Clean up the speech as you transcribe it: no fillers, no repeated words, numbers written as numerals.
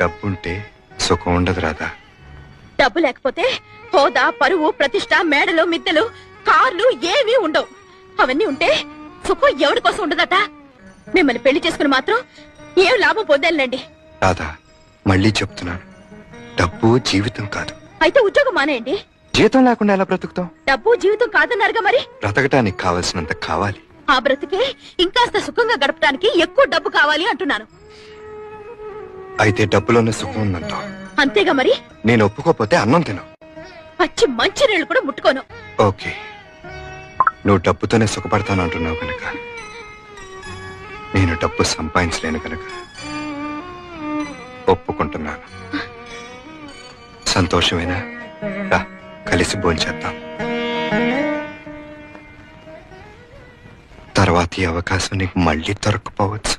డబ్బుంటే సుఖం ఉండదు రాధా. డబ్బు లేకపోతే హోదా, పరువు, ప్రతిష్ట, మేడలు, మిద్దెలు, కార్లు ఏమీ ఉండవు. అవన్నీ ఉంటే సుఖం ఎవరి కోసం ఉండదట. మిమ్మల్ని పెళ్లి చేసుకుని మాత్రం ఏం లాభం పొందాలండి. రాధా, మళ్ళీ చెప్తున్నాను, డబ్బు జీవితం కాదు. అయితే ఉద్యోగం మానేయండి. జీతం లేకుండా ఎలా బ్రతుకుతాం? డబ్బు జీవితం కాదన్నారుగా మరి. బ్రతకటానికి కావలసినంత కావాలి. ఆ బ్రతికే ఇంకాస్త సుఖంగా గడపడానికి ఎక్కువ డబ్బు కావాలి అంటున్నాను. అయితే డబ్బులోనే సుఖం ఉందంటావు. అంతేగా మరి. నేను ఒప్పుకోపోతే అన్నం తిను. పచ్చి మంచి నీళ్లు కూడా ముట్టుకోను. ఓకే, నువ్వు డబ్బుతోనే సుఖపడతాను అంటున్నావు కనుక, నేను డబ్బు సంపాదించలేను కనుక ఒప్పుకుంటున్నాను. సంతోషమేనా? రా, కలిసి భోంచేద్దాం. తర్వాత ఈ అవకాశం నీకు మళ్ళీ దొరకపోవచ్చు.